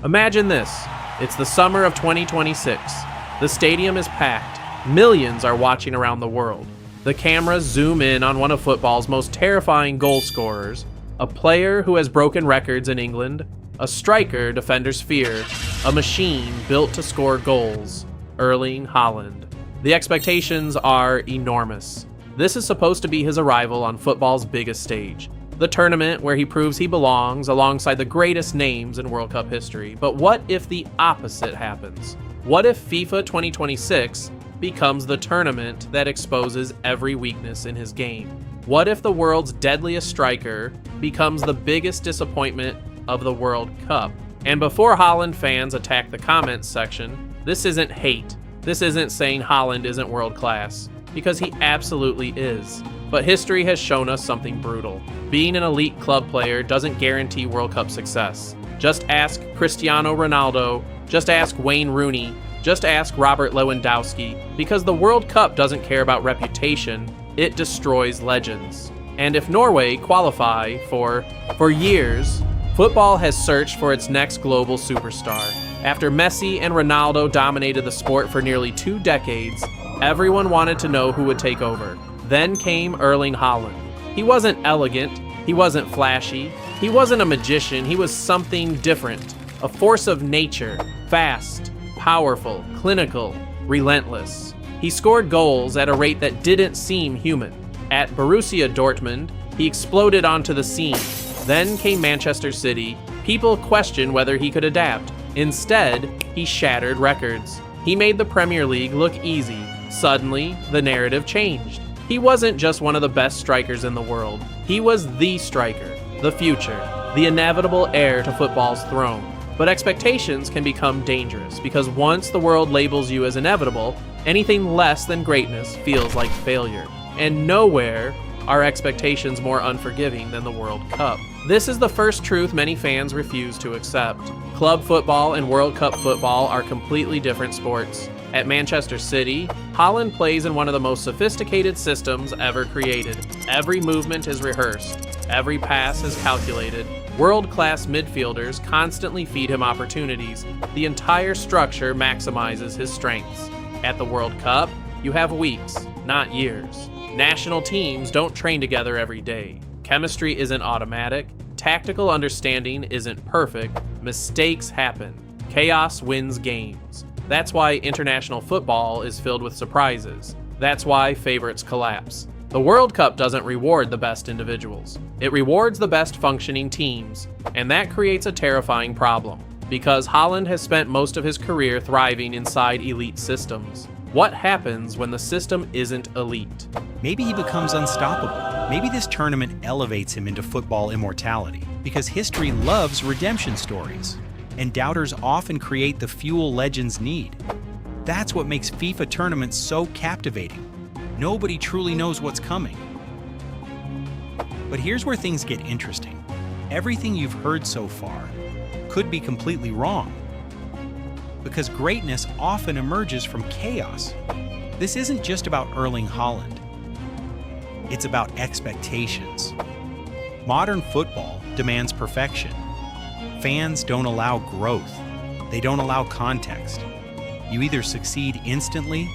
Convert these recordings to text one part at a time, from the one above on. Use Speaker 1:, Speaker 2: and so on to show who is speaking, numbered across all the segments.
Speaker 1: Imagine this. It's the summer of 2026. The stadium is packed. Millions are watching around the world. The cameras zoom in on one of football's most terrifying goal scorers, a player who has broken records in England, a striker defenders fear, a machine built to score goals, Erling Haaland. The expectations are enormous. This is supposed to be his arrival on football's biggest stage, the tournament where he proves he belongs alongside the greatest names in World Cup history. But what if the opposite happens? What if FIFA 2026 becomes the tournament that exposes every weakness in his game? What if the world's deadliest striker becomes the biggest disappointment of the World Cup? And before Haaland fans attack the comments section, this isn't hate. This isn't saying Haaland isn't world class, because he absolutely is. But history has shown us something brutal. Being an elite club player doesn't guarantee World Cup success. Just ask Cristiano Ronaldo, just ask Wayne Rooney, just ask Robert Lewandowski, because the World Cup doesn't care about reputation, it destroys legends. And if Norway qualify for years, football has searched for its next global superstar. After Messi and Ronaldo dominated the sport for nearly 2 decades, everyone wanted to know who would take over. Then came Erling Haaland. He wasn't elegant, he wasn't flashy, he wasn't a magician, he was something different. A force of nature, fast, powerful, clinical, relentless. He scored goals at a rate that didn't seem human. At Borussia Dortmund, he exploded onto the scene. Then came Manchester City. People questioned whether he could adapt. Instead, he shattered records. He made the Premier League look easy. Suddenly, the narrative changed. He wasn't just one of the best strikers in the world. He was the striker, the future, the inevitable heir to football's throne. But expectations can become dangerous, because once the world labels you as inevitable, anything less than greatness feels like failure. And nowhere are expectations more unforgiving than the World Cup. This is the first truth many fans refuse to accept. Club football and World Cup football are completely different sports. At Manchester City, Haaland plays in one of the most sophisticated systems ever created. Every movement is rehearsed. Every pass is calculated. World-class midfielders constantly feed him opportunities. The entire structure maximizes his strengths. At the World Cup, you have weeks, not years. National teams don't train together every day. Chemistry isn't automatic. Tactical understanding isn't perfect. Mistakes happen. Chaos wins games. That's why international football is filled with surprises. That's why favorites collapse. The World Cup doesn't reward the best individuals. It rewards the best functioning teams, and that creates a terrifying problem, because Haaland has spent most of his career thriving inside elite systems. What happens when the system isn't elite?
Speaker 2: Maybe he becomes unstoppable. Maybe this tournament elevates him into football immortality, because history loves redemption stories, and doubters often create the fuel legends need. That's what makes FIFA tournaments so captivating. Nobody truly knows what's coming. But here's where things get interesting. Everything you've heard so far could be completely wrong, because greatness often emerges from chaos. This isn't just about Erling Haaland. It's about expectations. Modern football demands perfection. Fans don't allow growth. They don't allow context. You either succeed instantly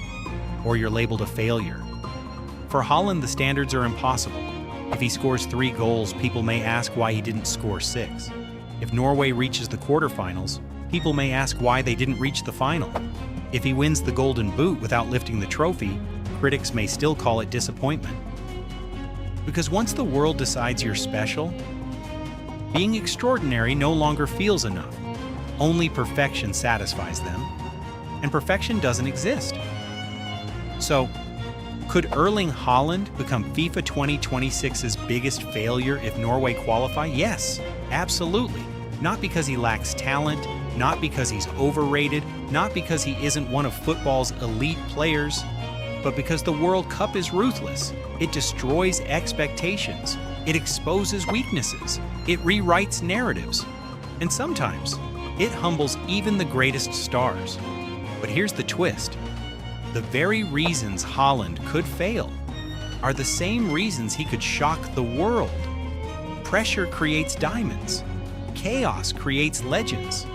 Speaker 2: or you're labeled a failure. For Haaland, the standards are impossible. If he scores 3 goals, people may ask why he didn't score 6. If Norway reaches the quarterfinals, people may ask why they didn't reach the final. If he wins the Golden Boot without lifting the trophy, critics may still call it disappointment. Because once the world decides you're special, being extraordinary no longer feels enough. Only perfection satisfies them, and perfection doesn't exist. So, could Erling Haaland become FIFA 2026's biggest failure if Norway qualify? Yes, absolutely. Not because he lacks talent, not because he's overrated, not because he isn't one of football's elite players, but because the World Cup is ruthless. It destroys expectations. It exposes weaknesses. It rewrites narratives. And sometimes, it humbles even the greatest stars. But here's the twist. The very reasons Haaland could fail are the same reasons he could shock the world. Pressure creates diamonds. Chaos creates legends.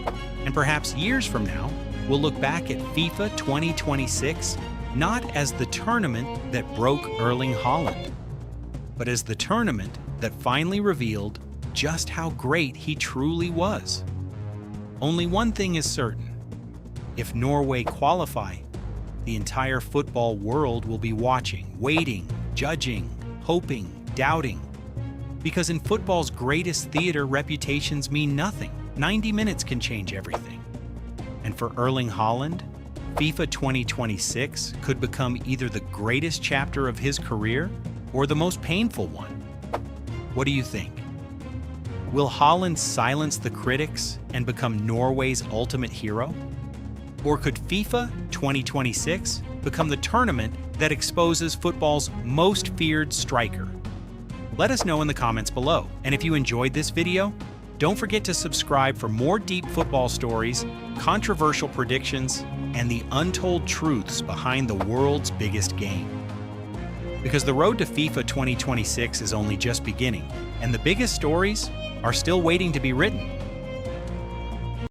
Speaker 2: And perhaps years from now, we'll look back at FIFA 2026 not as the tournament that broke Erling Haaland, but as the tournament that finally revealed just how great he truly was. Only one thing is certain. If Norway qualify, the entire football world will be watching, waiting, judging, hoping, doubting. Because in football's greatest theater, reputations mean nothing. 90 minutes can change everything. And for Erling Haaland, FIFA 2026 could become either the greatest chapter of his career or the most painful one. What do you think? Will Haaland silence the critics and become Norway's ultimate hero? Or could FIFA 2026 become the tournament that exposes football's most feared striker? Let us know in the comments below. And if you enjoyed this video, don't forget to subscribe for more deep football stories, controversial predictions, and the untold truths behind the world's biggest game. Because the road to FIFA 2026 is only just beginning, and the biggest stories are still waiting to be written.